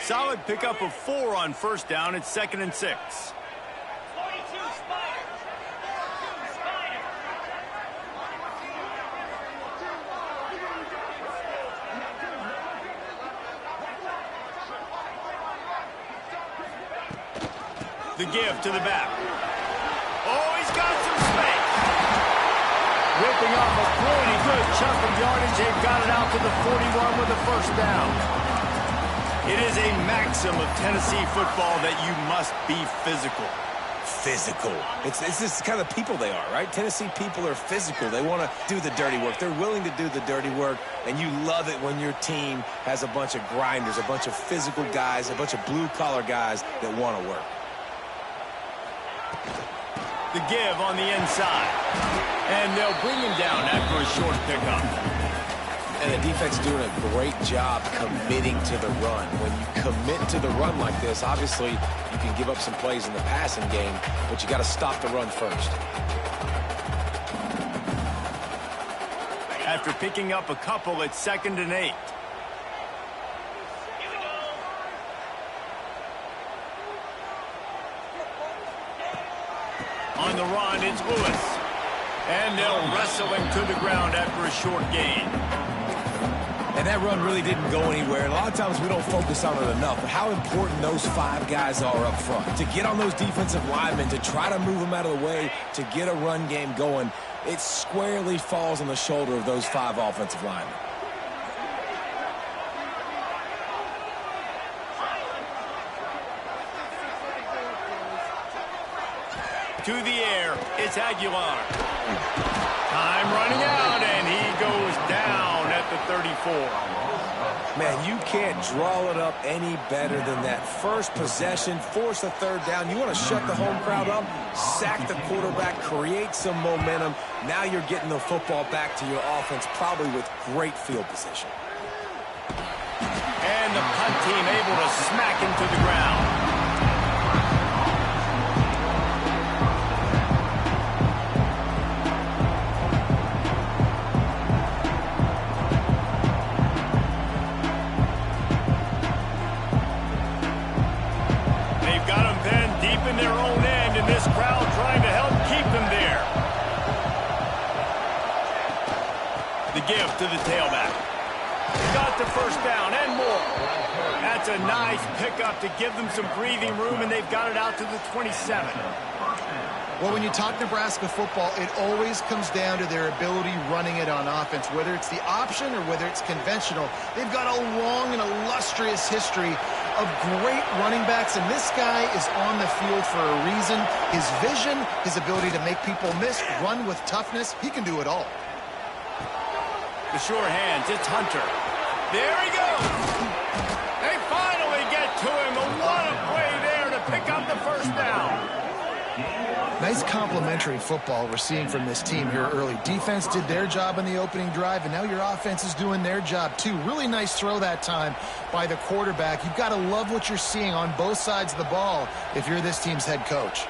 solid pickup of 4 on first down. It's 2nd and 6. The give to the back. Oh, he's got some space. Ripping off a pretty good chunk of yardage. They've got it out to the 41 with a first down. It is a maxim of Tennessee football that you must be physical. Physical. It's this kind of people they are, right? Tennessee people are physical. They want to do the dirty work. They're willing to do the dirty work, and you love it when your team has a bunch of grinders, a bunch of physical guys, a bunch of blue-collar guys that want to work. The give on the inside. And they'll bring him down after a short pickup. And the defense doing a great job committing to the run. When you commit to the run like this, obviously you can give up some plays in the passing game, but you got to stop the run first. After picking up a couple, it's 2nd and 8. On the run, it's Lewis. And they'll wrestle him to the ground after a short gain. And that run really didn't go anywhere. And a lot of times we don't focus on it enough. But how important those 5 guys are up front. To get on those defensive linemen, to try to move them out of the way, to get a run game going, it squarely falls on the shoulder of those 5 offensive linemen. To the air, it's Aguilar. Time running out, and he goes down at the 34. Man, you can't draw it up any better than that. First possession, force a 3rd down. You want to shut the home crowd up, sack the quarterback, create some momentum. Now you're getting the football back to your offense, probably with great field position. And the punt team able to smack him to the ground. In their own end, and this crowd trying to help keep them there. The give to the tailback. Got the first down and more. That's a nice pickup to give them some breathing room, and they've got it out to the 27. Well, when you talk Nebraska football, it always comes down to their ability running it on offense, whether it's the option or whether it's conventional. They've got a long and illustrious history of great running backs, and this guy is on the field for a reason. His vision, his ability to make people miss, run with toughness, he can do it all. The sure hands, it's Hunter. There he goes. They finally get to him. What a play there to pick up the first down. Nice complimentary football we're seeing from this team here early. Defense did their job in the opening drive, and now your offense is doing their job too. Really nice throw that time by the quarterback. You've got to love what you're seeing on both sides of the ball if you're this team's head coach.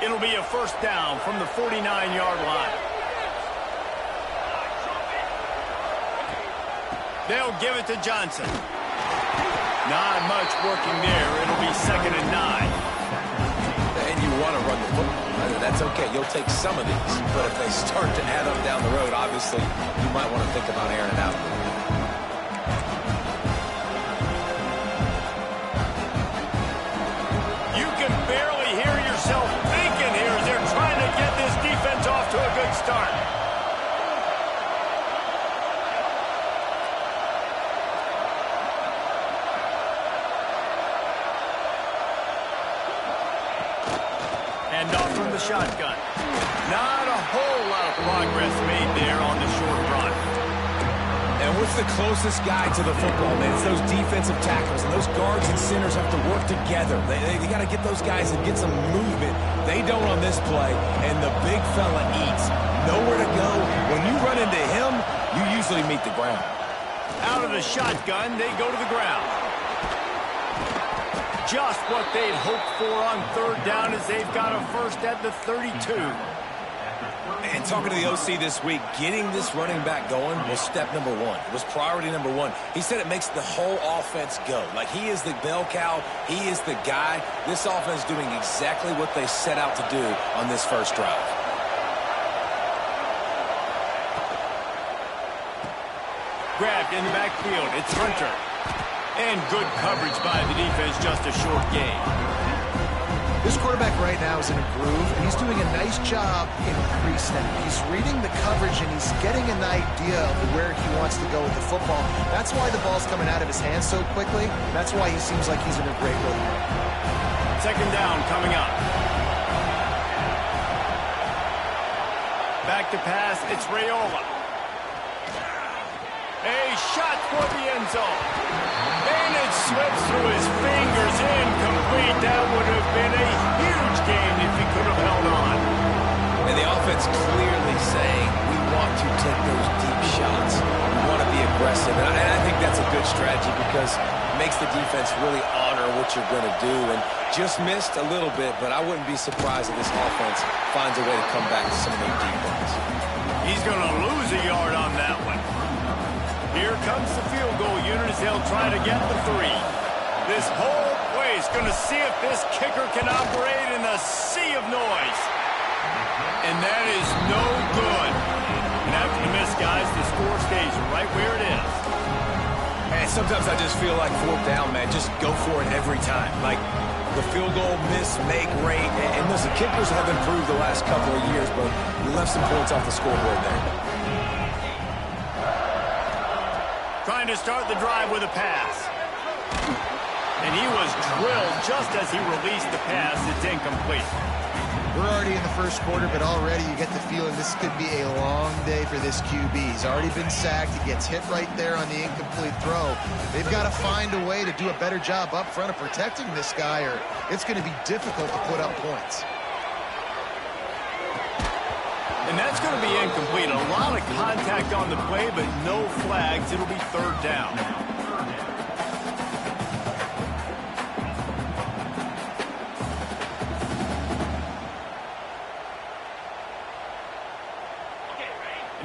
It'll be a first down from the 49-yard line. They'll give it to Johnson. Not much working there. It'll be 2nd and 9. And you want to run the football. That's okay. You'll take some of these. But if they start to add up down the road, obviously, you might want to think about airing it out. You can barely hear yourself thinking here as they're trying to get this defense off to a good start. Off from the shotgun. Not a whole lot of progress made there on the short run. And what's the closest guy to the football, man? It's those defensive tackles, and those guards and centers have to work together. They got to get those guys and get some movement. They don't on this play, and the big fella eats. Nowhere to go. When you run into him, you usually meet the ground. Out of the shotgun, they go to the ground. Just what they'd hoped for on 3rd down as they've got a first at the 32. And talking to the OC this week, getting this running back going was step number one. It was priority number one. He said it makes the whole offense go. Like, he is the bell cow. He is the guy. This offense doing exactly what they set out to do on this first drive. Grabbed in the backfield. It's Hunter. And good coverage by the defense, just a short gain. This quarterback right now is in a groove, and he's doing a nice job in pre-snap. He's reading the coverage, and he's getting an idea of where he wants to go with the football. That's why the ball's coming out of his hands so quickly. That's why he seems like he's in a great rhythm. Second down coming up. Back to pass, it's Raiola. A shot for the end zone. And it slips through his fingers, incomplete. That would have been a huge game if he could have held on. And the offense clearly saying, we want to take those deep shots. We want to be aggressive. And I think that's a good strategy because it makes the defense really honor what you're going to do. And just missed a little bit, but I wouldn't be surprised if this offense finds a way to come back to some of those deep ones. He's going to lose a yard on that one. Here comes the field goal unit as they'll try to get the 3. This whole place going to see if this kicker can operate in a sea of noise. And that is no good. And after the miss, guys, the score stays right where it is. And sometimes I just feel like fourth down, man, just go for it every time. Like the field goal miss, make rate. And listen, kickers have improved the last couple of years, but you left some points off the scoreboard there. Trying to start the drive with a pass. And he was drilled just as he released the pass. It's incomplete. We're already in the first quarter, but already you get the feeling this could be a long day for this QB. He's already been sacked. He gets hit right there on the incomplete throw. They've got to find a way to do a better job up front of protecting this guy, or it's going to be difficult to put up points. And that's going to be incomplete. A lot of contact on the play, but no flags. It'll be third down.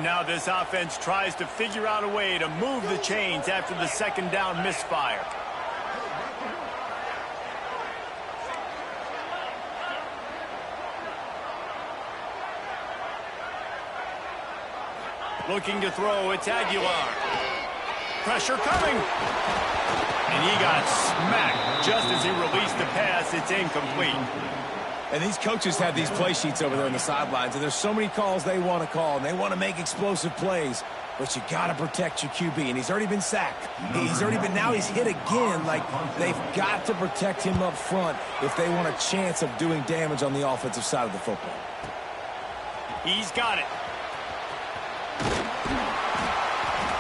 Now this offense tries to figure out a way to move the chains after the second down misfire. Looking to throw, it's Aguilar. Pressure coming. And he got smacked just as he released the pass. It's incomplete. And these coaches have these play sheets over there on the sidelines, and there's so many calls they want to call, and they want to make explosive plays, but you got to protect your QB, and he's already been sacked. Now he's hit again. Like, they've got to protect him up front if they want a chance of doing damage on the offensive side of the football. He's got it.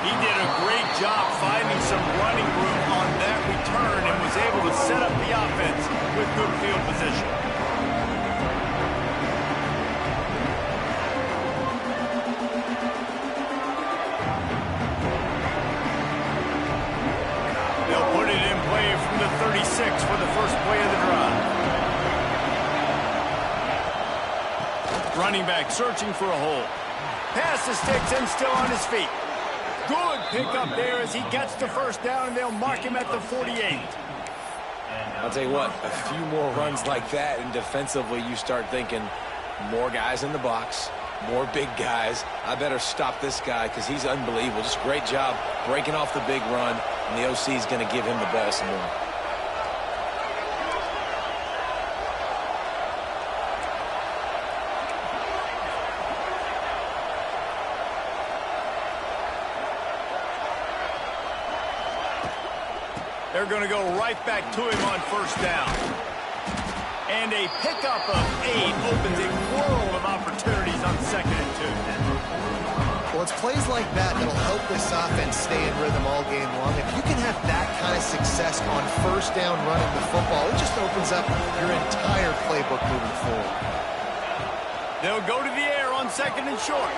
He did a great job finding some running room on that return and was able to set up the offense with good field position. They'll put it in play from the 36 for the first play of the drive. Running back searching for a hole. Pass the sticks and still on his feet. Good pickup there as he gets the first down, and they'll mark him at the 48. I'll tell you what, a few more runs like that, and defensively you start thinking more guys in the box, more big guys. I better stop this guy because he's unbelievable. Just great job breaking off the big run, and the OC is going to give him the ball some more. They're going to go right back to him on first down. And a pickup of 8 opens a world of opportunities on 2nd and 2. Well, it's plays like that that'll help this offense stay in rhythm all game long. If you can have that kind of success on first down running the football, it just opens up your entire playbook moving forward. They'll go to the air on 2nd and short.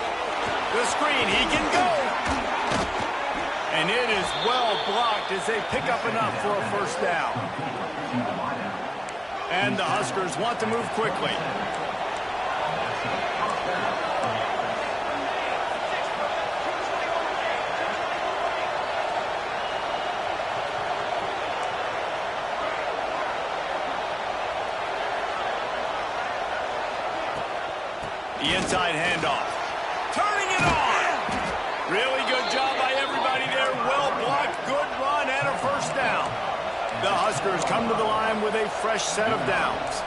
The screen, he can go. And it is well blocked as they pick up enough for a first down. And the Huskers want to move quickly. The inside handoff. Turning it on. Really good job by everybody there. Well blocked, good run, and a first down. The Huskers come to the line with a fresh set of downs.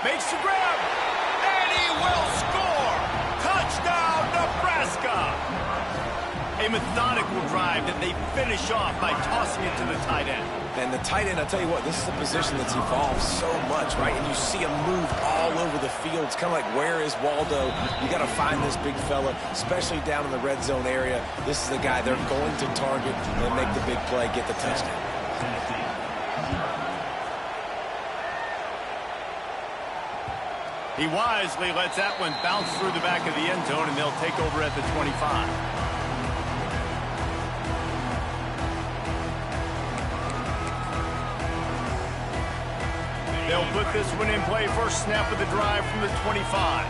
Makes the grab, and he will score! Touchdown, Nebraska! A methodical drive that they finish off by tossing it to the tight end. And the tight end, I'll tell you what, this is a position that's evolved so much, right? And you see him move all over the field. It's kind of like, where is Waldo? You got to find this big fella, especially down in the red zone area. This is the guy they're going to target and make the big play, get the touchdown. He wisely lets that one bounce through the back of the end zone, and they'll take over at the 25. They'll put this one in play. First snap of the drive from the 25.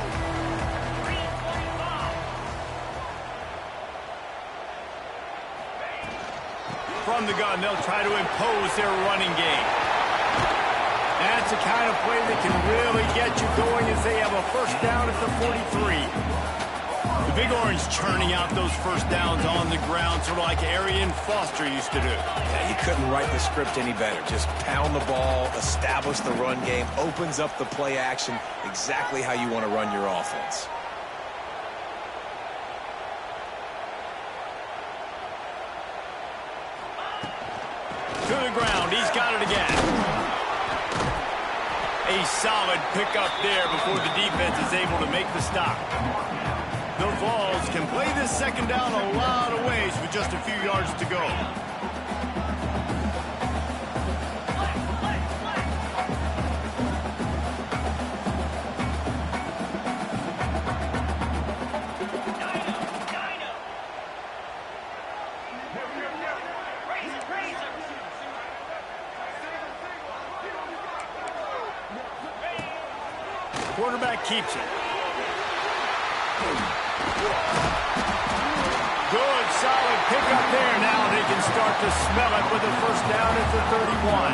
From the gun, they'll try to impose their running game. That's the kind of play that can really get you going as they have a first down at the 43. The Big Orange churning out those first downs on the ground, sort of like Arian Foster used to do. Yeah, you couldn't write the script any better. Just pound the ball, establish the run game, opens up the play action, exactly how you want to run your offense. To the ground, he's got it again. A solid pickup there before the defense is able to make the stop. The Vols can play this second down a lot of ways with just a few yards to go. Quarterback keeps it. Good, solid pickup there. Now they can start to smell it with a first down at the 31.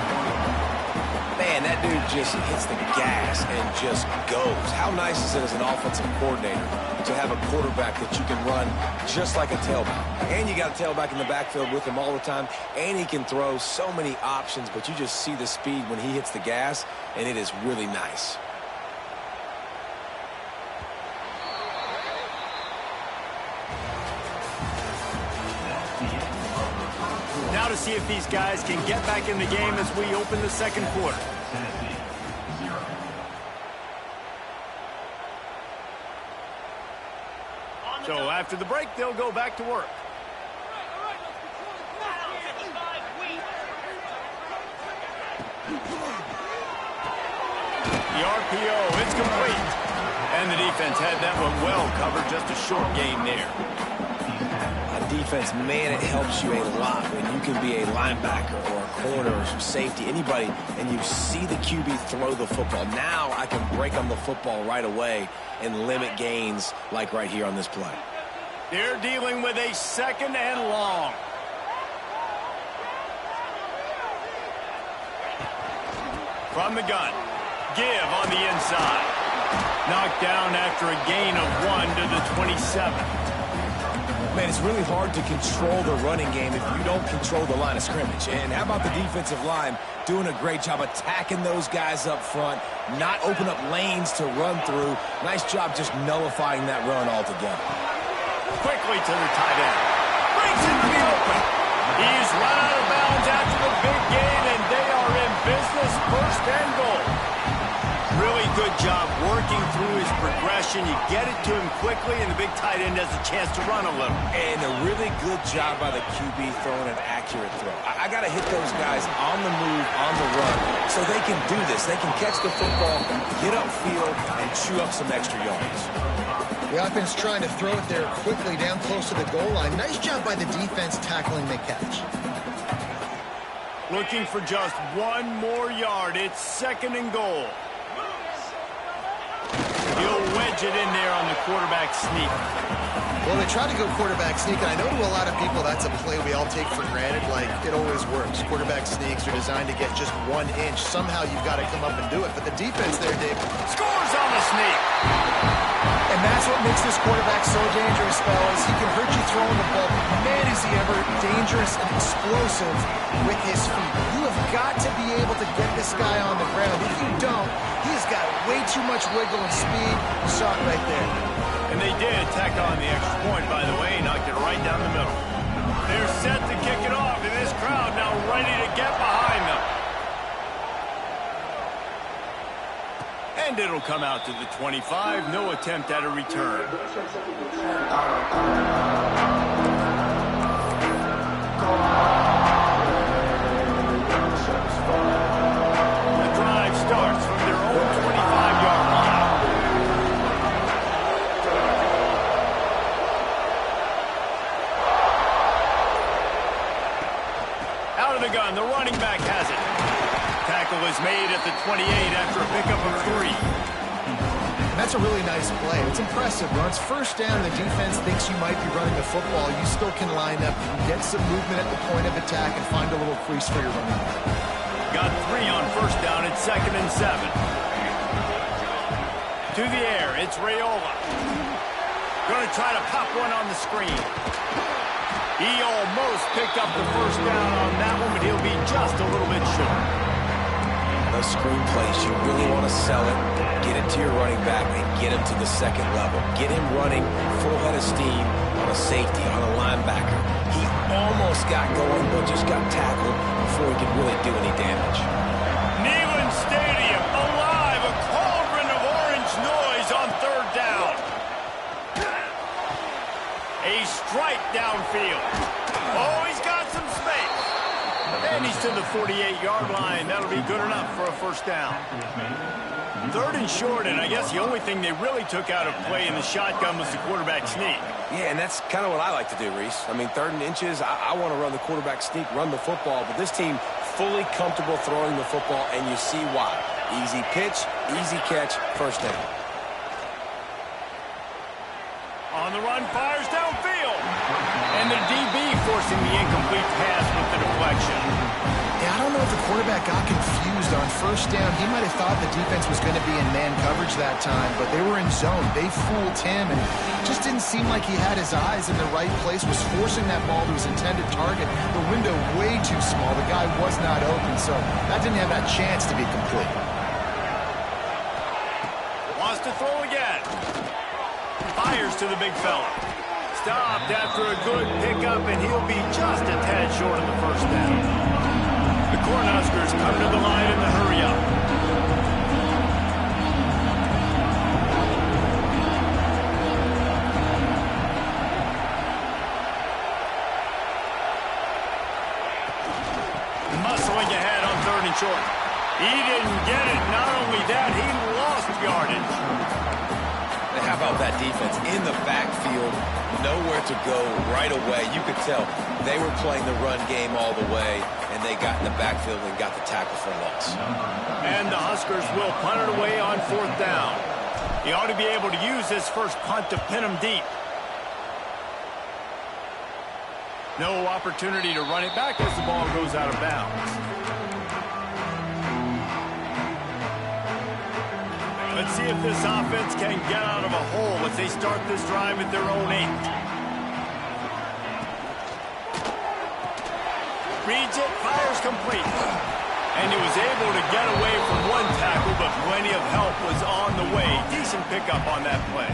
Man, that dude just hits the gas and just goes. How nice is it as an offensive coordinator to have a quarterback that you can run just like a tailback? And you got a tailback in the backfield with him all the time, and he can throw so many options, but you just see the speed when he hits the gas, and it is really nice. Now to see if these guys can get back in the game as we open the second quarter. So after the break, they'll go back to work. The RPO, it's complete. And the defense had that one well covered, just a short gain there. Defense, man, it helps you a lot when you can be a linebacker or a corner or some safety, anybody, and you see the QB throw the football. Now I can break on the football right away and limit gains like right here on this play. They're dealing with a second and long. From the gun, give on the inside. Knocked down after a gain of 1 to the 27. Man, it's really hard to control the running game if you don't control the line of scrimmage. And how about the defensive line doing a great job attacking those guys up front, not open up lanes to run through. Nice job just nullifying that run altogether. Quickly to the tight end. Brings it to the open. He's run out of bounds after the big gain, and they are in business, first and goal. Really good job working through his progression. You get it to him quickly, and the big tight end has a chance to run a little. And a really good job by the QB throwing an accurate throw. I got to hit those guys on the move, on the run, so they can do this. They can catch the football, get upfield, and chew up some extra yards. The offense trying to throw it there quickly down close to the goal line. Nice job by the defense tackling the catch. Looking for just one more yard. It's second and goal. He'll wedge it in there on the quarterback sneak. Well, they try to go quarterback sneak, and I know to a lot of people that's a play we all take for granted, like it always works. Quarterback sneaks are designed to get just 1 inch. Somehow you've got to come up and do it. But the defense there, Dave, Scores on the sneak. and that's what makes this quarterback so dangerous, fellas. He can hurt you throwing the ball. Man, is he ever dangerous and explosive with his feet. You have got to be able to get this guy on the ground. If you don't, he's got way too much wiggle and speed. You saw it right there. And they did tack on the extra point, by the way, knocked it right down the middle. They're set to kick it off, and this crowd now ready to get behind them. And it'll come out to the 25. No attempt at a return. The drive starts from their own 25-yard line. Out of the gun, the running back has it. Tackle is made at the 28 after a pickup of 3. And that's a really nice play. It's impressive. When it's first down and the defense thinks you might be running the football, you still can line up, get some movement at the point of attack, and find a little crease for your running back. Got 3 on first down. It's 2nd and 7. To the air, it's Raiola. Going to try to pop one on the screen. He almost picked up the first down on that one, but he'll be just a little bit short. Those screen plays, you really want to sell it, get it to your running back, and get him to the second level. Get him running full head of steam on a safety, on a linebacker. He almost got going, but just got tackled before he could really do any damage. Neyland Stadium, alive, a cauldron of orange noise on 3rd down. A strike downfield. Oh, he's got some space. And he's to the 48-yard line. That'll be good enough for a first down. 3rd and short, and I guess the only thing they really took out of play in the shotgun was the quarterback sneak. Yeah, and that's kind of what I like to do, Reese. I mean, 3rd and inches, I want to run the quarterback sneak, run the football, but this team fully comfortable throwing the football, and you see why. Easy pitch, easy catch, first down. On the run, fires downfield. And the DB forcing the incomplete pass with the deflection. Yeah, I don't know if the quarterback got confused on first down. He might have thought the defense was going to be in man coverage that time, but they were in zone. They fooled him, and it just didn't seem like he had his eyes in the right place, was forcing that ball to his intended target. The window way too small. The guy was not open, so that didn't have that chance to be complete. Wants to throw again. Fires to the big fella. Stopped after a good pickup, and he'll be just a tad short of the first down. The Cornhuskers come to the line in the hurry-up. Muscling ahead on 3rd and short. He didn't get it. Not only that, he lost yardage. How about that defense in the backfield, nowhere to go right away. You could tell they were playing the run game all the way, and they got in the backfield and got the tackle for loss. And the Huskers will punt it away on 4th down. He ought to be able to use this first punt to pin him deep. No opportunity to run it back as the ball goes out of bounds. Let's see if this offense can get out of a hole as they start this drive at their own 8. Reads it, fires complete. And he was able to get away from one tackle, but plenty of help was on the way. Decent pickup on that play.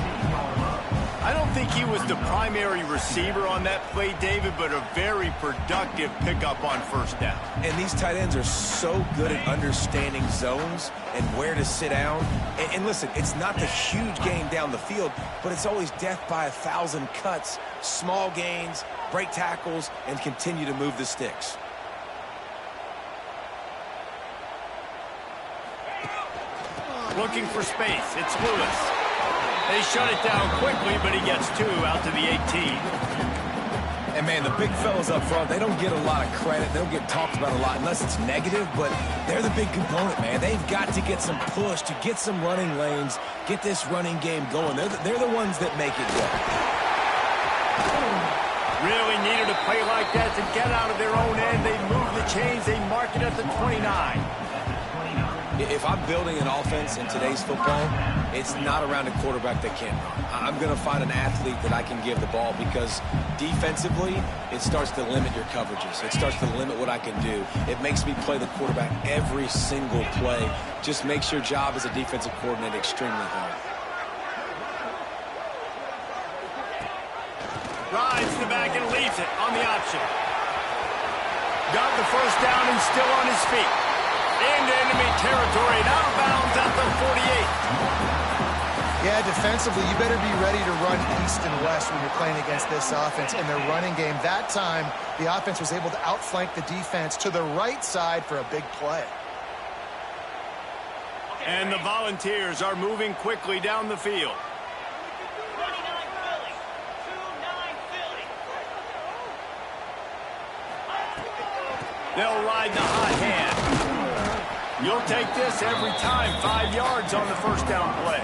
I don't think he was the primary receiver on that play, David, but a very productive pickup on first down. And these tight ends are so good at understanding zones and where to sit down. And listen, it's not the huge gain down the field, but it's always death by 1,000 cuts, small gains, break tackles, and continue to move the sticks. Looking for space. It's Lewis. They shut it down quickly, but he gets 2 out to the 18. And, man, the big fellas up front, they don't get a lot of credit. They don't get talked about a lot unless it's negative, but they're the big component, man. They've got to get some push, to get some running lanes, get this running game going. They're the ones that make it go. Really needed a play like that to get out of their own end. They move the chains. They mark it at the 29. If I'm building an offense in today's football, it's not around a quarterback that can't run. I'm going to find an athlete that I can give the ball because defensively, it starts to limit your coverages. It starts to limit what I can do. It makes me play the quarterback every single play. Just makes your job as a defensive coordinator extremely hard. Rides to the back and leaves it on the option. Got the first down and still on his feet. Into enemy territory and out of bounds at the 48. Yeah, defensively, you better be ready to run east and west when you're playing against this offense in their running game. That time, the offense was able to outflank the defense to the right side for a big play. And the Volunteers are moving quickly down the field. They'll ride the hot hand. You'll take this every time. 5 yards on the first down play.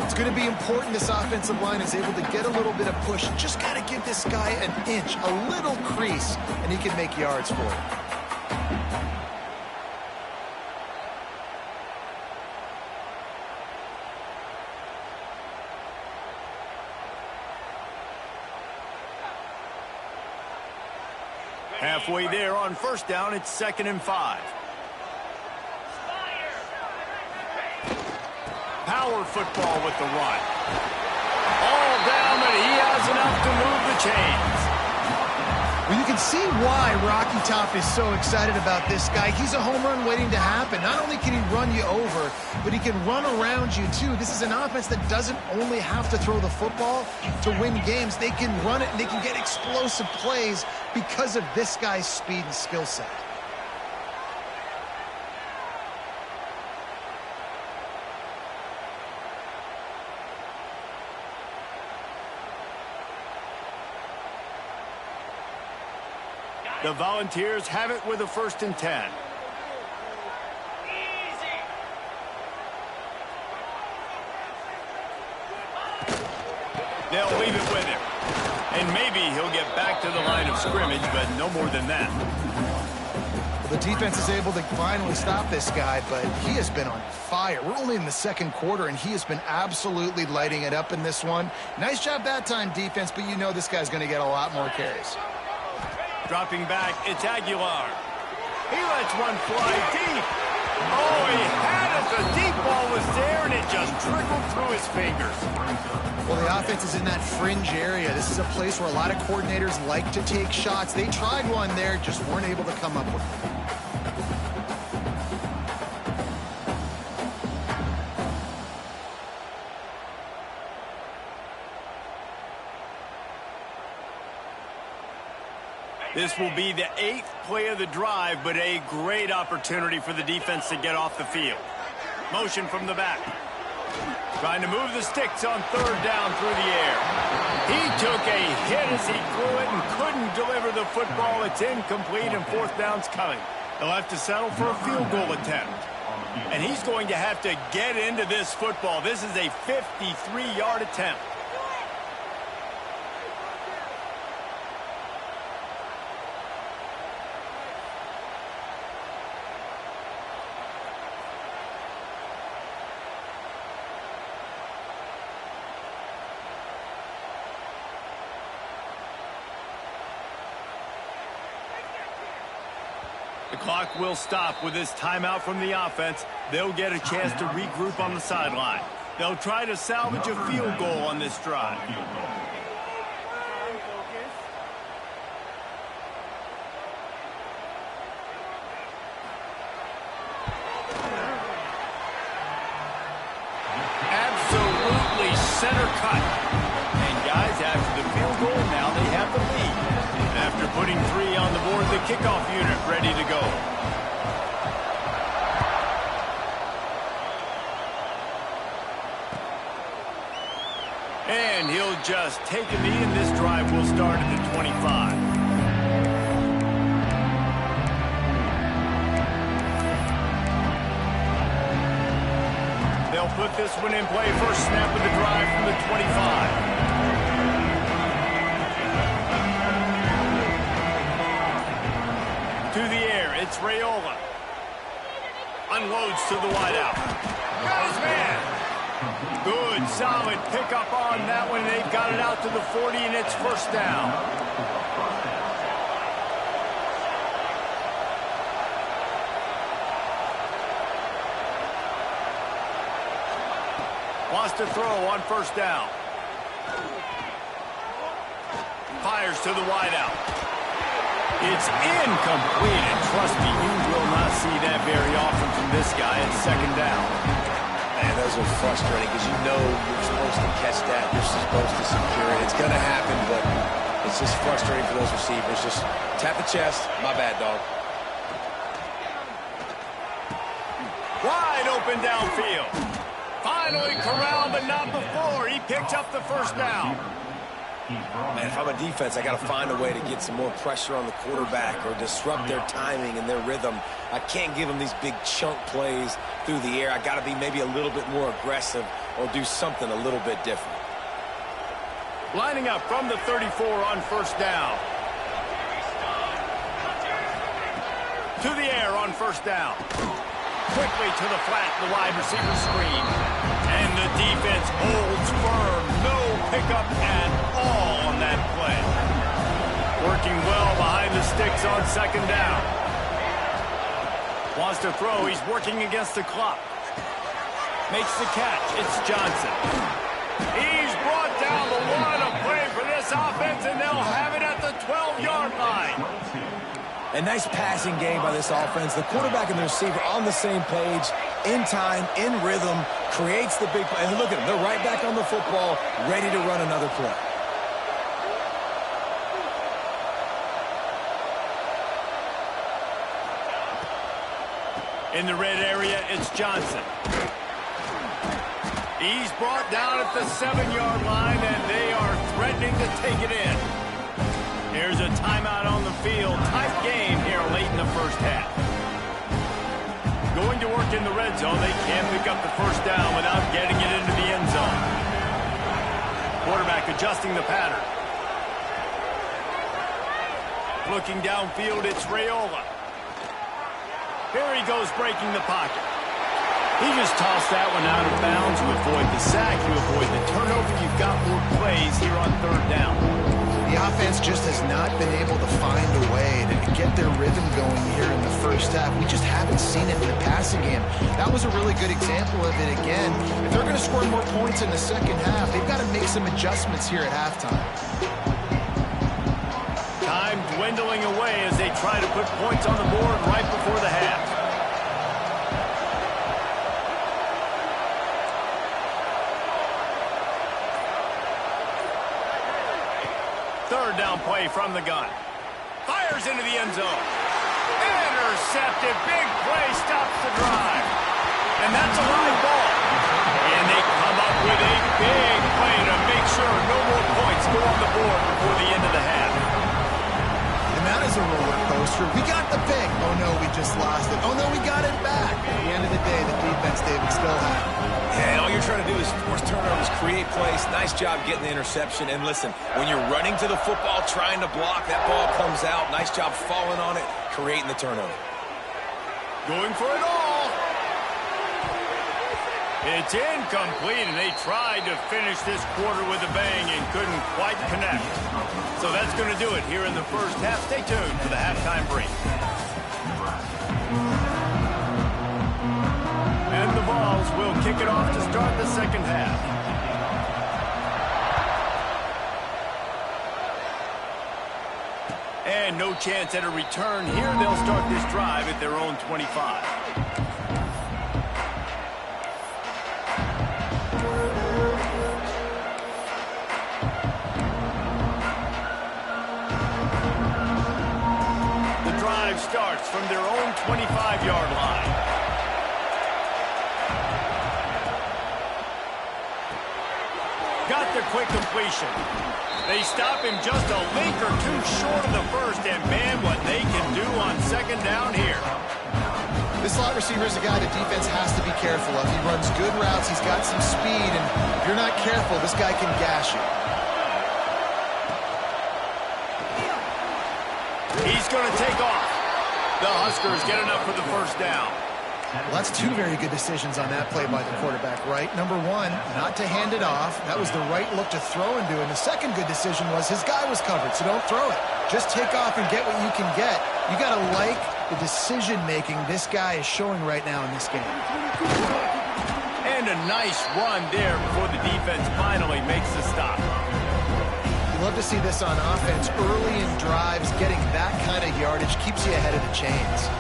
It's going to be important this offensive line is able to get a little bit of push. Just got to give this guy an inch, a little crease, and he can make yards for it. Halfway there on first down, it's 2nd and 5. Power football with the run. All down, and he has enough to move the chains. Well, you can see why Rocky Top is so excited about this guy. He's a home run waiting to happen. Not only can he run you over, but he can run around you, too. This is an offense that doesn't only have to throw the football to win games. They can run it, and they can get explosive plays because of this guy's speed and skill set. The Volunteers have it with a 1st and 10. They'll leave it with him. And maybe he'll get back to the line of scrimmage, but no more than that. Well, the defense is able to finally stop this guy, but he has been on fire. We're only in the 2nd quarter, and he has been absolutely lighting it up in this one. Nice job that time, defense, but you know this guy's going to get a lot more carries. Dropping back, it's Aguilar. He lets one fly deep. Oh, he had it. The deep ball was there, and it just trickled through his fingers. Well, the offense is in that fringe area. This is a place where a lot of coordinators like to take shots. They tried one there, just weren't able to come up with it. This will be the 8th play of the drive, but a great opportunity for the defense to get off the field. Motion from the back. Trying to move the sticks on 3rd down through the air. He took a hit as he threw it and couldn't deliver the football. It's incomplete, and 4th down's coming. They'll have to settle for a field goal attempt. And he's going to have to get into this football. This is a 53-yard attempt. The clock will stop with this timeout from the offense. They'll get a chance to regroup on the sideline. They'll try to salvage a field goal on this drive. Absolutely center cut. And guys, after the field goal, now they have the lead. After putting 3 on the board, the kickoff unit ready to go. And he'll just take a knee, and this drive will start at the 25. They'll put this one in play. First snap of the drive from the 25. To the air, it's Raiola. Unloads to the wideout. Goes man. Good, solid pickup on that one. They've got it out to the 40, and it's first down. Wants to throw on first down. Fires to the wideout. It's incomplete, and trust me, you will not see that very often from this guy at second down. Man, those are frustrating because you know you're supposed to catch that. You're supposed to secure it. It's going to happen, but it's just frustrating for those receivers. Just tap the chest. My bad, dog. Wide open downfield. Finally corralled, but not before. He picks up the first down. Man, if I'm a defense, I got to find a way to get some more pressure on the quarterback or disrupt their timing and their rhythm. I can't give them these big chunk plays through the air. I got to be maybe a little bit more aggressive or do something a little bit different. Lining up from the 34 on first down. To the air on first down. Quickly to the flat, the wide receiver screen. And the defense holds firm. No pickup at all on that play. Working well behind the sticks on second down. Wants to throw. He's working against the clock. Makes the catch. It's Johnson. He's brought down the line of play for this offense, and they'll have it at the 12-yard line. A nice passing game by this offense. The quarterback and the receiver on the same page, in time, in rhythm, creates the big play. And look at them. They're right back on the football, ready to run another play. In the red area, it's Johnson. He's brought down at the 7-yard line, and they are threatening to take it in. Here's a timeout on the field. Tight game here late in the first half. Going to work in the red zone. They can't pick up the first down without getting it into the end zone. Quarterback adjusting the pattern. Looking downfield, it's Raiola. Here he goes breaking the pocket. He just tossed that one out of bounds. You avoid the sack, you avoid the turnover. You've got more plays here on third down. The offense just has not been able to find a way to get their rhythm going here in the first half. We just haven't seen it in the passing game. That was a really good example of it again. If they're going to score more points in the second half, they've got to make some adjustments here at halftime. Time dwindling away as they try to put points on the board right before the half. Third down play from the gun. Fires into the end zone. Intercepted. Big play stops the drive. And that's a live ball. And they come up with a big play to make sure no more points go on the board before the end of the half. And that is a roller coaster. We got the pick. Oh, no, we just lost it. Oh, no, we got it back. At the end of the day, the defense, David, still had it. And all you're trying to do is force turnovers, create plays. Nice job getting the interception. And listen, when you're running to the football, trying to block, that ball comes out. Nice job falling on it, creating the turnover. Going for it all. It's incomplete, and they tried to finish this quarter with a bang and couldn't quite connect. So that's going to do it here in the first half. Stay tuned for the halftime break. And the Vols will kick it off to start the second half. And no chance at a return here. They'll start this drive at their own 25. The drive starts from their own 25-yard line. Got the quick completion. They stop him just a link or two short of the first, and man, what they can do on second down here. This slot receiver is a guy the defense has to be careful of. He runs good routes, he's got some speed, and if you're not careful, this guy can gash you. He's going to take off. The Huskers get enough for the first down. Well, that's two very good decisions on that play by the quarterback, right? Number one, not to hand it off. That was the right look to throw into. And the second good decision was his guy was covered, so don't throw it. Just take off and get what you can get. You got to like the decision-making this guy is showing right now in this game. And a nice run there before the defense finally makes the stop. You love to see this on offense. Early in drives, getting that kind of yardage keeps you ahead of the chains.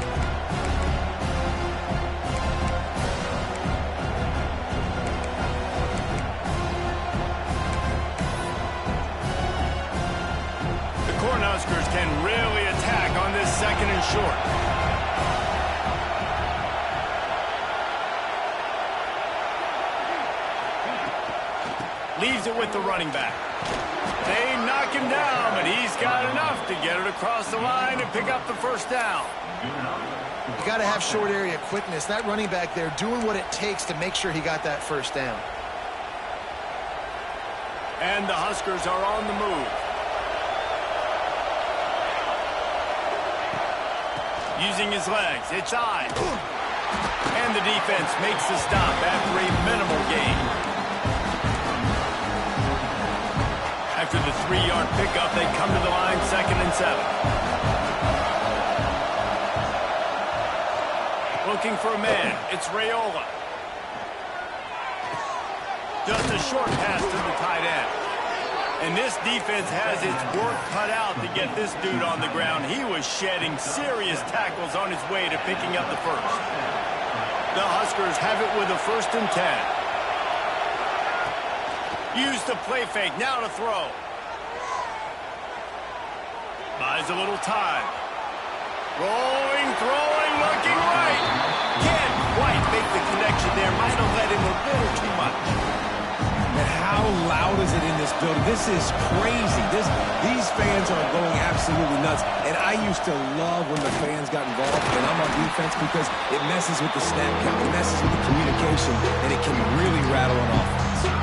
Huskers can really attack on this second and short. Leaves it with the running back. They knock him down, but he's got enough to get it across the line and pick up the first down. You got to have short area quickness. That running back there doing what it takes to make sure he got that first down. And the Huskers are on the move. Using his legs, it's I. And the defense makes the stop after a minimal gain. After the 3-yard pickup, they come to the line 2nd and 7. Looking for a man, it's Raiola. Just a short pass to the tight end. And this defense has its work cut out to get this dude on the ground. He was shedding serious tackles on his way to picking up the first. The Huskers have it with a 1st and 10. Use the play fake, now to throw. Buys a little time. Rolling, throwing, looking right. Can't quite make the connection there. Might have let him a little too much. And how loud is it in this building? This is crazy. These fans are going absolutely nuts. And I used to love when the fans got involved, and I'm on defense, because it messes with the snap count, it messes with the communication, and it can really rattle an offense.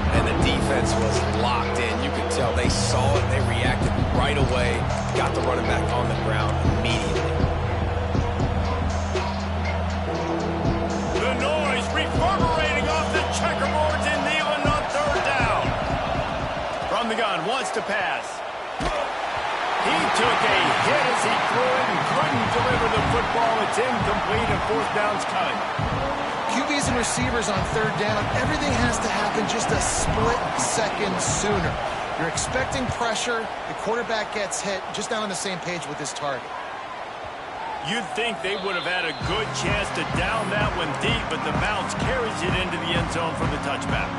And the defense was locked in. You could tell they saw it, they reacted right away, got the running back on the ground immediately. The noise reverberating off the checkerboards in Neyland on 3rd down. From the gun, wants to pass. He took a hit as he threw it and couldn't deliver the football. It's incomplete and 4th down's cut. QBs and receivers on 3rd down, everything has to happen just a split second sooner. You're expecting pressure, the quarterback gets hit, just not on the same page with his target. You'd think they would have had a good chance to down that one deep, but the bounce carries it into the end zone for the touchback.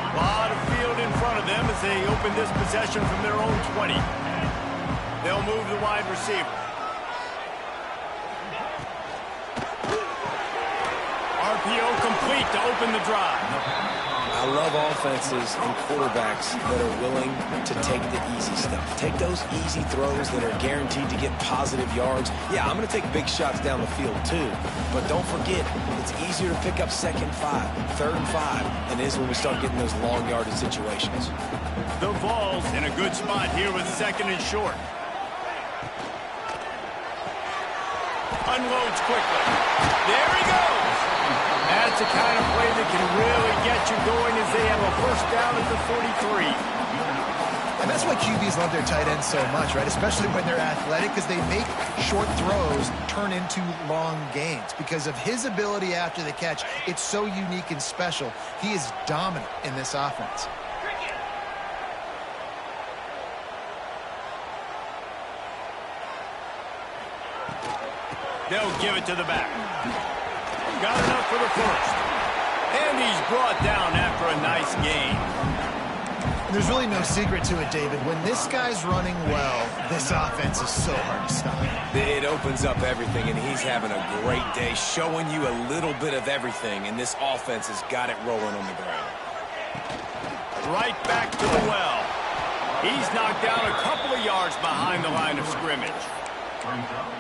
A lot of field in front of them as they open this possession from their own 20. They'll move the wide receiver. RPO complete to open the drive. I love offenses and quarterbacks that are willing to take the easy stuff. Take those easy throws that are guaranteed to get positive yards. Yeah, I'm going to take big shots down the field too. But don't forget, it's easier to pick up 2nd and 5, 3rd and 5 than it is when we start getting those long yardage situations. The Vols in a good spot here with 2nd and short. Unloads quickly. There he goes. That's the kind of play that can really get you going as they have a 1st down at the 43. And that's why QBs love their tight ends so much, right? Especially when they're athletic, because they make short throws turn into long gains. Because of his ability after the catch, it's so unique and special. He is dominant in this offense. They'll give it to the back. Got enough for the first. And he's brought down after a nice gain. There's really no secret to it, David. When this guy's running well, this offense is so hard to stop. It opens up everything, and he's having a great day, showing you a little bit of everything, and this offense has got it rolling on the ground. Right back to the well. He's knocked down a couple of yards behind the line of scrimmage.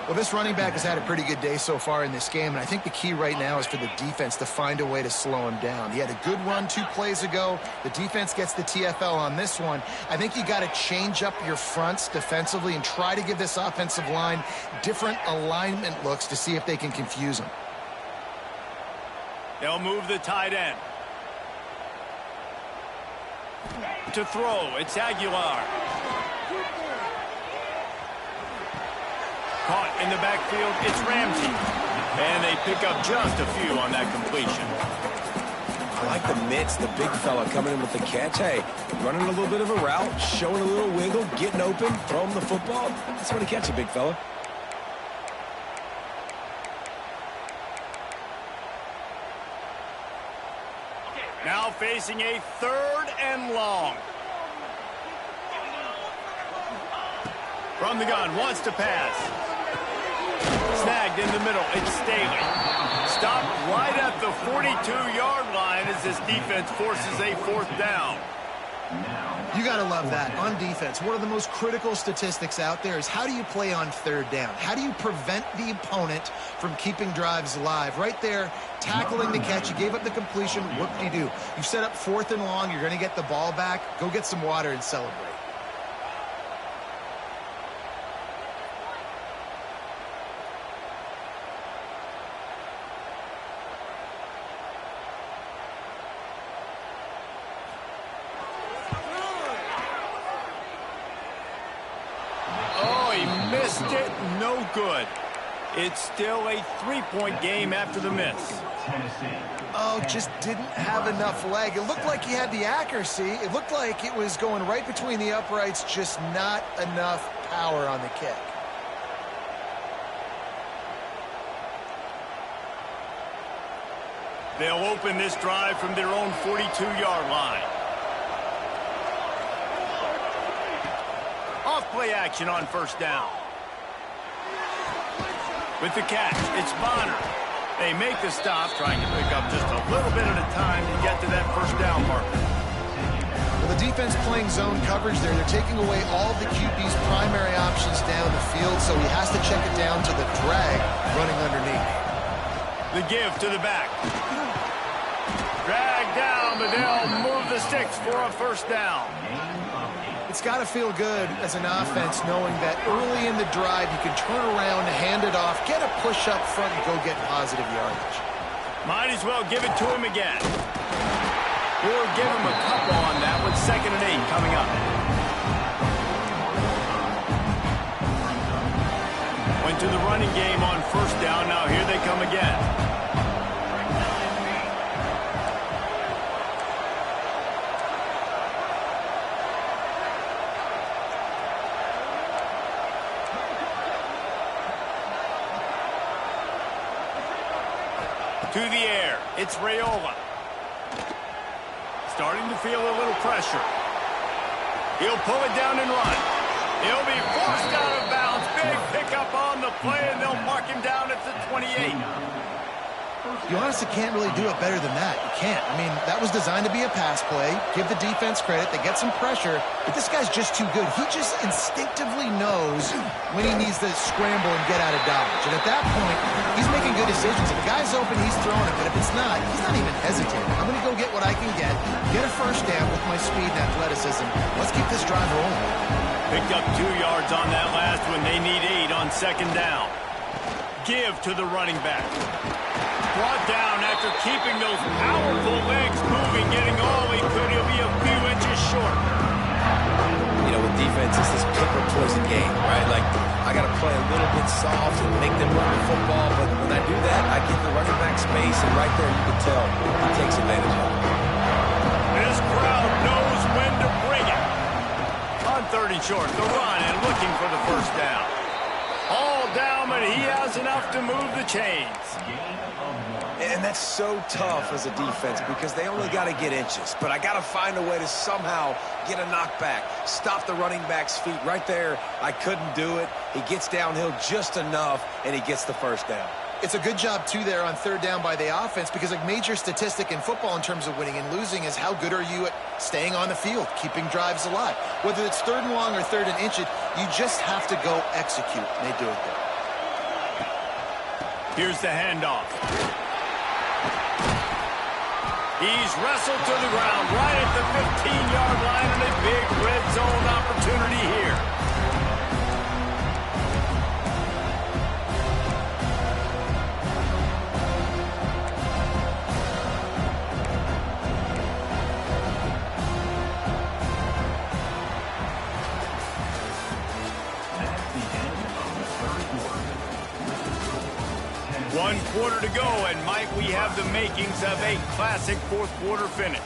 Well, this running back has had a pretty good day so far in this game, and I think the key right now is for the defense to find a way to slow him down. He had a good run 2 plays ago. The defense gets the TFL on this one. I think you got to change up your fronts defensively and try to give this offensive line different alignment looks to see if they can confuse him. They'll move the tight end. To throw, it's Aguilar. Caught in the backfield, it's Ramsey. And they pick up just a few on that completion. I like the mitts, the big fella coming in with the catch. Hey, running a little bit of a route, showing a little wiggle, getting open, throwing the football. That's when he catches a big fella. Now facing a 3rd and long. From the gun, wants to pass. Snagged in the middle, it's Staley. Stopped right at the 42-yard line as this defense forces a 4th down. You got to love that. On defense, one of the most critical statistics out there is how do you play on 3rd down? How do you prevent the opponent from keeping drives alive? Right there, tackling the catch. You gave up the completion. Whoop-de-doo. You set up 4th and long. You're going to get the ball back. Go get some water and celebrate. Missed it, no good. It's still a 3-point game after the miss. Oh, just didn't have enough leg. It looked like he had the accuracy. It looked like it was going right between the uprights, just not enough power on the kick. They'll open this drive from their own 42-yard line. Off-play action on 1st down. With the catch, it's Bonner. They make the stop, trying to pick up just a little bit at a time to get to that 1st down marker. Well, the defense playing zone coverage there. They're taking away all the QB's primary options down the field, so he has to check it down to the drag running underneath. The give to the back. Drag down, but they'll move the sticks for a 1st down. It's got to feel good as an offense knowing that early in the drive you can turn around, hand it off, get a push up front, and go get positive yardage. Might as well give it to him again. Or give him a couple on that with 2nd and 8 coming up. Went to the running game on 1st down. Now here they come again. To the air, it's Raiola. Starting to feel a little pressure. He'll pull it down and run. He'll be forced out of bounds. Big pickup on the play, and they'll mark him down at the 28. You honestly can't really do it better than that. You can't. I mean, that was designed to be a pass play. Give the defense credit. They get some pressure. But this guy's just too good. He just instinctively knows when he needs to scramble and get out of dodge. And at that point, he's making good decisions. If the guy's open, he's throwing it. But if it's not, he's not even hesitating. I'm going to go get what I can get a 1st down with my speed and athleticism. Let's keep this drive rolling. Picked up 2 yards on that last one. They need 8 on 2nd down. Give to the running back. Brought down after keeping those powerful legs moving, getting all he could. He'll be a few inches short. You know, with defense, it's this pick or poison game, right? Like, I got to play a little bit soft and make them run the football, but when I do that, I give the running back space, and right there you can tell he takes advantage of it. This crowd knows when to bring it. On 3rd and short, the run and looking for the 1st down. All down, but he has enough to move the chains. And that's so tough as a defense because they only got to get inches. But I got to find a way to somehow get a knockback, stop the running back's feet. Right there, I couldn't do it. He gets downhill just enough, and he gets the 1st down. It's a good job, too, there on third down by the offense because a major statistic in football in terms of winning and losing is how good are you at staying on the field, keeping drives alive. Whether it's third and long or third and inches, you just have to go execute, and they do it there. Here's the handoff. He's wrestled to the ground right at the 15-yard line and a big red zone opportunity here. One quarter to go, and might we have the makings of a classic fourth quarter finish.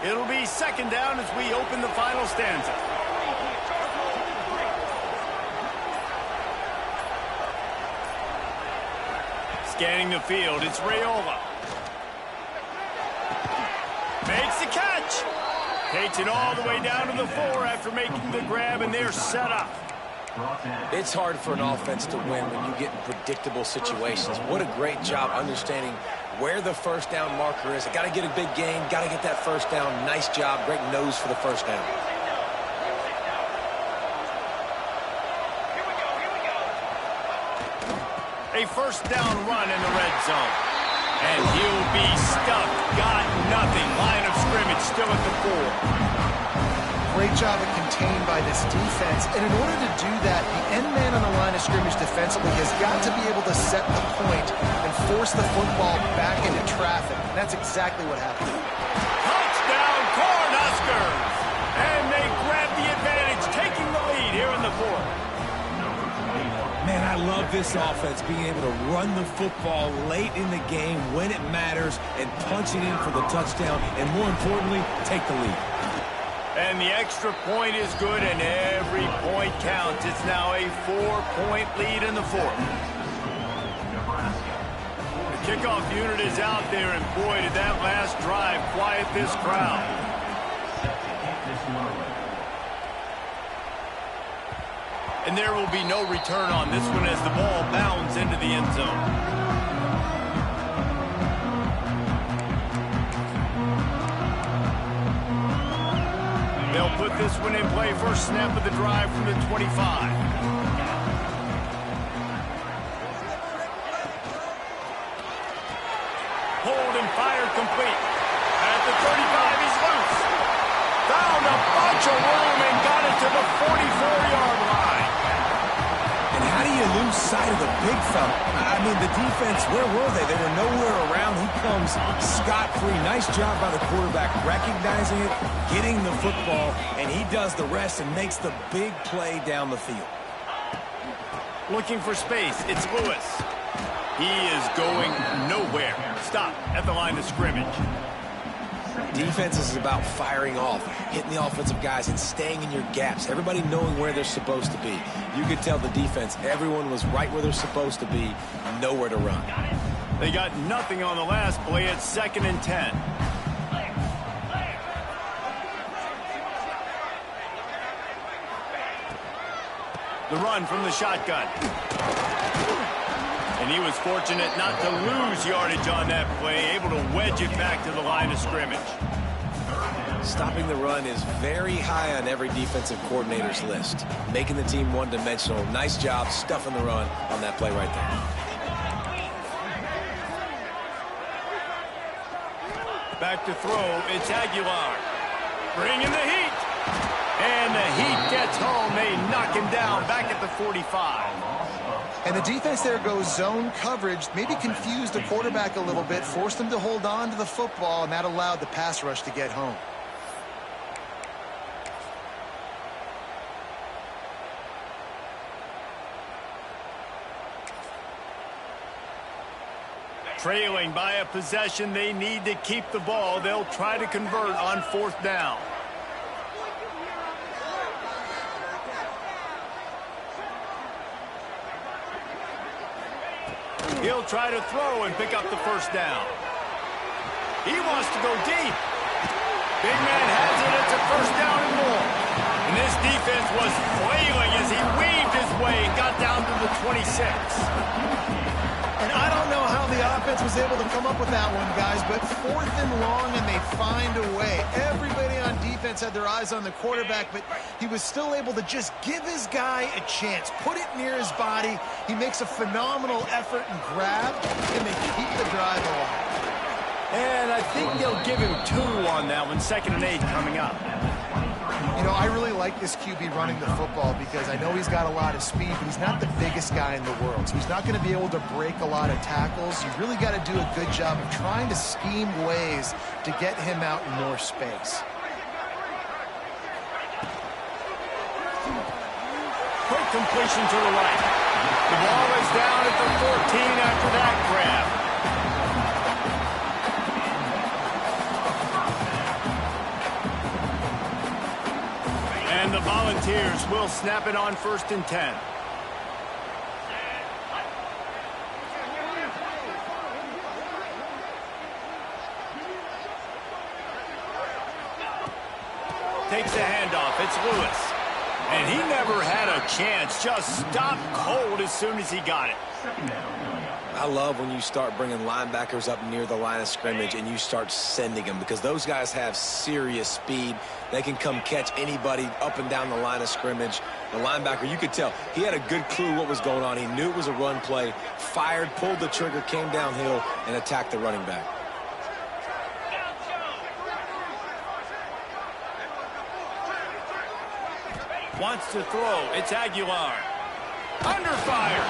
It'll be second down as we open the final stanza. Scanning the field, it's Raiola. Makes the catch. Takes it all the way down to the 4 after making the grab, and they're set up. It's hard for an offense to win when you get in predictable situations. What a great job understanding where the first down marker is. Got to get a big gain, got to get that first down. Nice job, great nose for the first down. A first down run in the red zone. And he'll be stuffed. Got nothing. Line of scrimmage still at the 4. Great job of contained by this defense. And in order to do that, the end man on the line of scrimmage defensively has got to be able to set the point and force the football back into traffic. And that's exactly what happened. Touchdown, Cornhuskers! And they grab the advantage, taking the lead here in the 4th. Man, I love this offense, being able to run the football late in the game when it matters and punch it in for the touchdown, and more importantly, take the lead. And the extra point is good, and every point counts. It's now a 4-point lead in the 4th. The kickoff unit is out there, and boy, did that last drive quiet this crowd. And there will be no return on this one as the ball bounds into the end zone. They'll put this one in play. First snap of the drive from the 25. Hold and fire complete. At the 35, he's loose. Found a bunch of room and got it to the 44-yard line. And how do you lose sight of the big fella? I mean, the defense, where were they? They were nowhere around. He comes scot-free. Nice job by the quarterback recognizing it, getting the football, and he does the rest and makes the big play down the field. Looking for space. It's Lewis. He is going nowhere. Stop at the line of scrimmage. Defense is about firing off, hitting the offensive guys and staying in your gaps. Everybody knowing where they're supposed to be. You could tell the defense, everyone was right where they're supposed to be, nowhere to run. They got nothing on the last play at 2nd and 10. The run from the shotgun. And he was fortunate not to lose yardage on that play, able to wedge it back to the line of scrimmage. Stopping the run is very high on every defensive coordinator's list. Making the team one-dimensional. Nice job stuffing the run on that play right there. Back to throw, it's Aguilar. Bringing the heat. And the heat gets home. They knock him down back at the 45. And the defense there goes zone coverage, maybe confused the quarterback a little bit, forced him to hold on to the football, and that allowed the pass rush to get home. Trailing by a possession, they need to keep the ball. They'll try to convert on 4th down. He'll try to throw and pick up the 1st down. He wants to go deep. Big man has it. It's a 1st down and more. And this defense was flailing as he weaved his way and got down to the 26. And I don't know how the offense was able to come up with that one, guys, but 4th and long, and they find a way. Everybody on defense had their eyes on the quarterback, but he was still able to just give his guy a chance, put it near his body. He makes a phenomenal effort and grab, and they keep the drive alive. And I think they'll give him 2 on that one. 2nd and 8 coming up. You know, I really like this QB running the football because I know he's got a lot of speed, but he's not the biggest guy in the world. So he's not going to be able to break a lot of tackles. You really got to do a good job of trying to scheme ways to get him out in more space. Quick completion to the right. The ball is down at the 14 after that grab. And the Volunteers will snap it on 1st and 10. Takes the handoff. It's Lewis. And he never had a chance. Just stopped cold as soon as he got it. I love when you start bringing linebackers up near the line of scrimmage and you start sending them because those guys have serious speed. They can come catch anybody up and down the line of scrimmage. The linebacker, you could tell, he had a good clue what was going on. He knew it was a run play, fired, pulled the trigger, came downhill, and attacked the running back. Wants to throw. It's Aguilar. Under fire.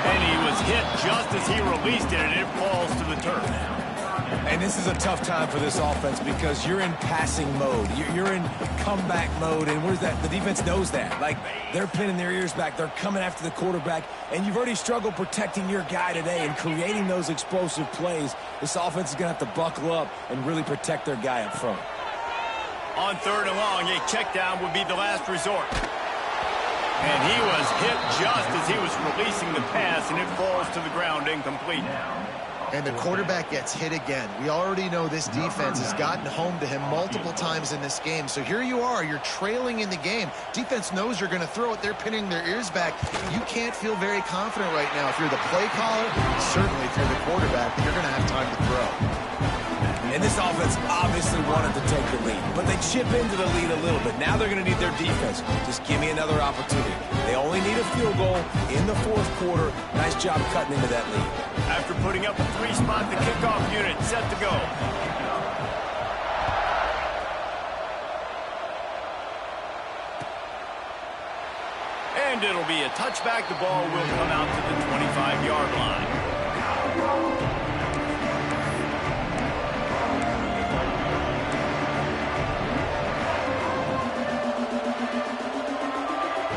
And he was hit just as he released it, and it falls to the turf. And this is a tough time for this offense because you're in passing mode. You're in comeback mode, and where's that? The defense knows that. Like, they're pinning their ears back. They're coming after the quarterback, and you've already struggled protecting your guy today and creating those explosive plays. This offense is going to have to buckle up and really protect their guy up front. On 3rd and long, a check down would be the last resort. And he was hit just as he was releasing the pass, and it falls to the ground incomplete. And the quarterback gets hit again. We already know this defense has gotten home to him multiple times in this game. So here you are, you're trailing in the game. Defense knows you're going to throw it. They're pinning their ears back. You can't feel very confident right now. If you're the play caller, certainly if you're the quarterback, you're going to have time to throw. And this offense obviously wanted to take the lead, but they chip into the lead a little bit. Now they're going to need their defense. Just give me another opportunity. They only need a field goal in the 4th quarter. Nice job cutting into that lead. After putting up a 3-spot, the kickoff unit set to go. And it'll be a touchback. The ball will come out to the 25-yard line.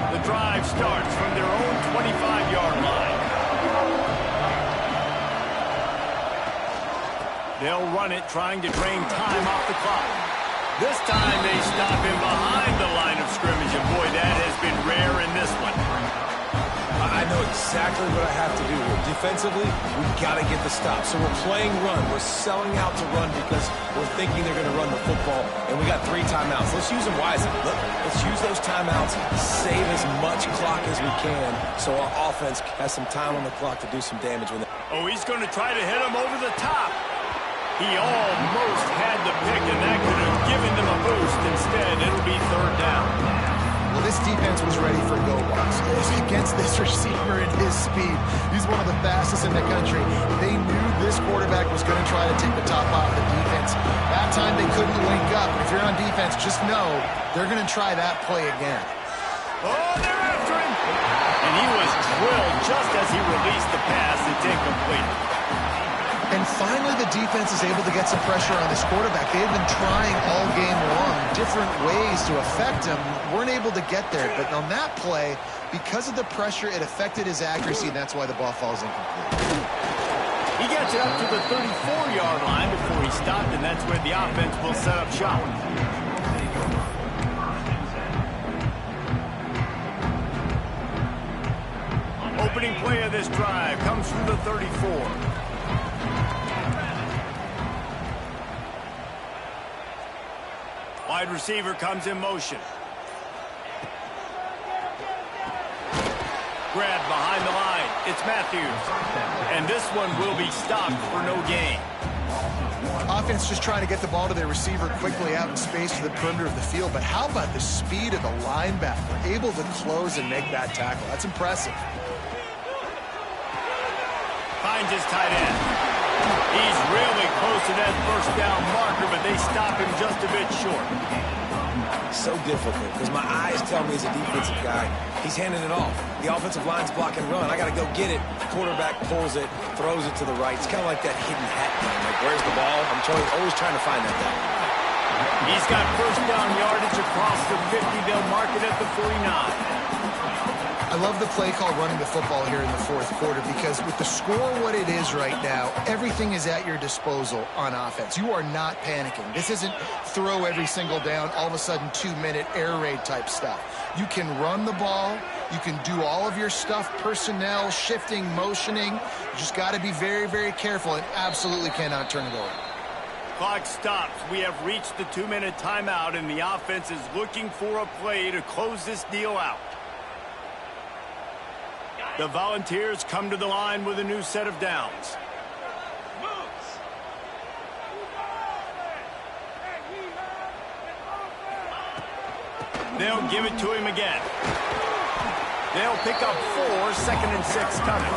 The drive starts from their own 25-yard line. They'll run it, trying to drain time off the clock. This time they stop him behind the line of scrimmage, and boy, that has been rare in this one. I know exactly what I have to do here. Defensively, we've got to get the stop. So we're playing run. We're selling out to run because we're thinking they're going to run the football, and we got 3 timeouts. Let's use them wisely. Let's use those timeouts, save as much clock as we can so our offense has some time on the clock to do some damage. Oh, he's going to try to hit him over the top. He almost had the pick, and that could have given them a boost. Instead, it'll be 3rd down. Well, this defense was ready for go-walks. Against this receiver and his speed, he's one of the fastest in the country. They knew this quarterback was going to try to take the top off the defense. That time they couldn't link up. If you're on defense, just know they're going to try that play again. Oh, they're after him. And he was drilled just as he released the pass. It's incomplete. And finally, the defense is able to get some pressure on this quarterback. They've been trying all game long, different ways to affect him. Weren't able to get there. But on that play, because of the pressure, it affected his accuracy, and that's why the ball falls incomplete. He gets it up to the 34-yard line before he stopped, and that's where the offense will set up shop. Opening play of this drive comes from the 34. Wide receiver comes in motion. Grab behind the line. It's Matthews. And this one will be stopped for no gain. Offense just trying to get the ball to their receiver quickly out in space to the perimeter of the field. But how about the speed of the linebacker? Able to close and make that tackle. That's impressive. Finds his tight end. He's really close to that first down marker, but they stop him just a bit short. So difficult because my eyes tell me as a defensive guy, he's handing it off. The offensive line's block and run. I got to go get it. Quarterback pulls it, throws it to the right. It's kind of like that hidden hat game. Like, where's the ball? I'm always trying to find that guy. He's got first down yardage across the 50. They'll mark it at the 49. I love the play call running the football here in the fourth quarter because with the score what it is right now, everything is at your disposal on offense. You are not panicking. This isn't throw every single down, all of a sudden 2-minute air raid type stuff. You can run the ball. You can do all of your stuff, personnel, shifting, motioning. You just got to be very, very careful and absolutely cannot turn it over. Clock stops. We have reached the 2-minute timeout, and the offense is looking for a play to close this deal out. The Volunteers come to the line with a new set of downs. They'll give it to him again. They'll pick up 4, 2nd and 6 coming.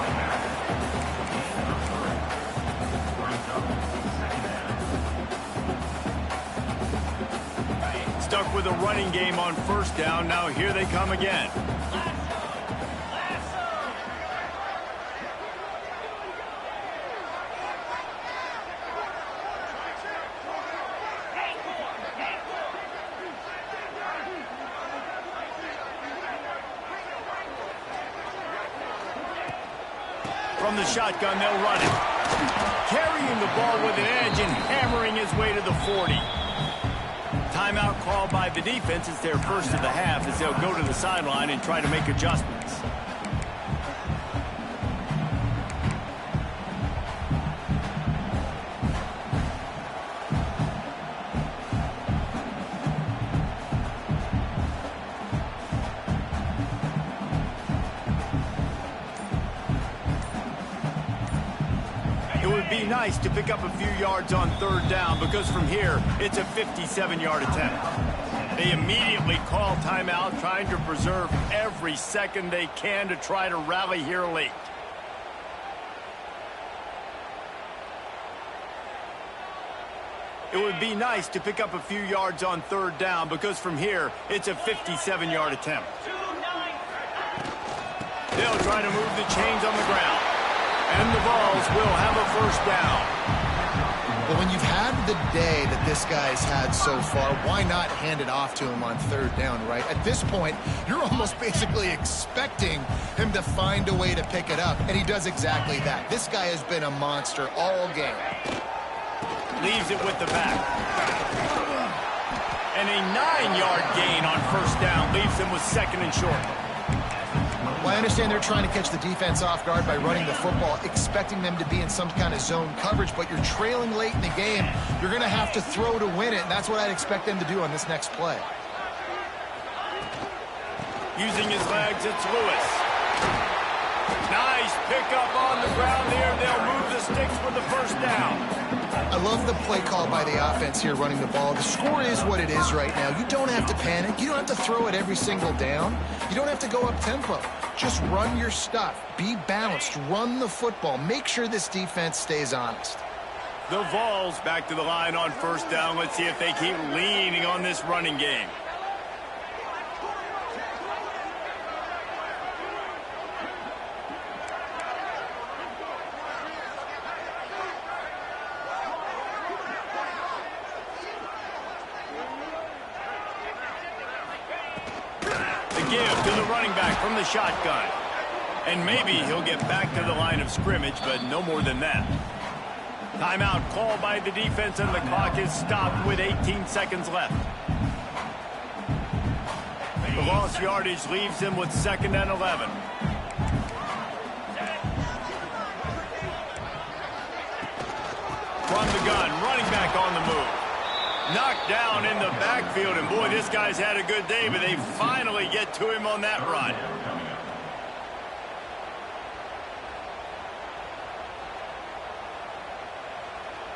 Stuck with a running game on first down. Now here they come again. From the shotgun, they'll run it. Carrying the ball with an edge and hammering his way to the 40. Timeout called by the defense. It's their first of the half as they'll go to the sideline and try to make adjustments. Be nice to pick up a few yards on third down because from here it's a 57-yard attempt. They immediately call timeout, trying to preserve every second they can to try to rally here late. It would be nice to pick up a few yards on third down because from here it's a 57-yard attempt. They'll try to move the chains on the ground. And the Vols will have a first down. Well, when you've had the day that this guy's had so far, why not hand it off to him on third down, right? At this point, you're almost basically expecting him to find a way to pick it up, and he does exactly that. This guy has been a monster all game. Leaves it with the back. And a 9-yard gain on first down leaves them with 2nd and short. Well, I understand they're trying to catch the defense off guard by running the football, expecting them to be in some kind of zone coverage, but you're trailing late in the game. You're going to have to throw to win it, and that's what I'd expect them to do on this next play. Using his legs, it's Lewis. Nice pickup on the ground there. They'll move the sticks with the first down. I love the play call by the offense here running the ball. The score is what it is right now. You don't have to panic. You don't have to throw it every single down. You don't have to go up tempo. Just run your stuff. Be balanced. Run the football. Make sure this defense stays honest. The Vols back to the line on first down. Let's see if they keep leaning on this running game. Give to the running back from the shotgun. And maybe he'll get back to the line of scrimmage, but no more than that. Timeout called by the defense, and the clock is stopped with 18 seconds left. The lost yardage leaves him with 2nd and 11. From the gun, running back on the move. Knocked down in the backfield, and boy, this guy's had a good day, but they finally get to him on that run.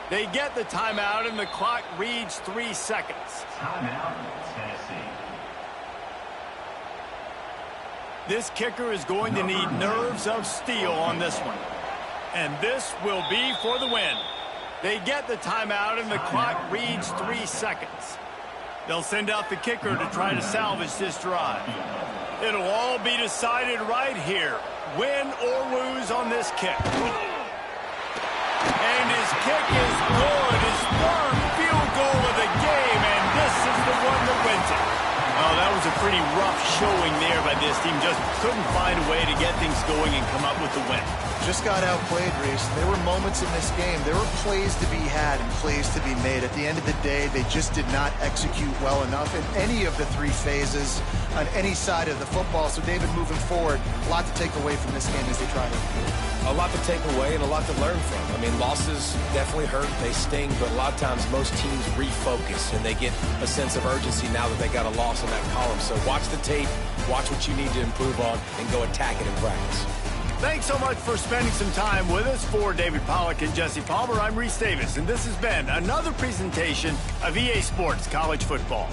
They get the timeout, and the clock reads 3 seconds. Timeout, Tennessee. This kicker is going to need nerves of steel on this one. And this will be for the win. They get the timeout, and the clock reads 3 seconds. They'll send out the kicker to try to salvage this drive. It'll all be decided right here. Win or lose on this kick. And his kick is good. His 3rd field goal of the game, and this is the one that wins it. Oh, that was a pretty rough showing there by this team. Just couldn't find a way to get things going and come up with the win. Just got outplayed, Reese. There were moments in this game. There were plays to be had and plays to be made. At the end of the day, they just did not execute well enough in any of the 3 phases on any side of the football. So, David, moving forward, a lot to take away from this game as they try to improve. A lot to take away and a lot to learn from. I mean, losses definitely hurt. They sting, but a lot of times most teams refocus and they get a sense of urgency now that they got a loss in that column. So watch the tape, watch what you need to improve on, and go attack it in practice. Thanks so much for spending some time with us. For David Pollack and Jesse Palmer, I'm Reese Davis, and this has been another presentation of EA Sports College Football.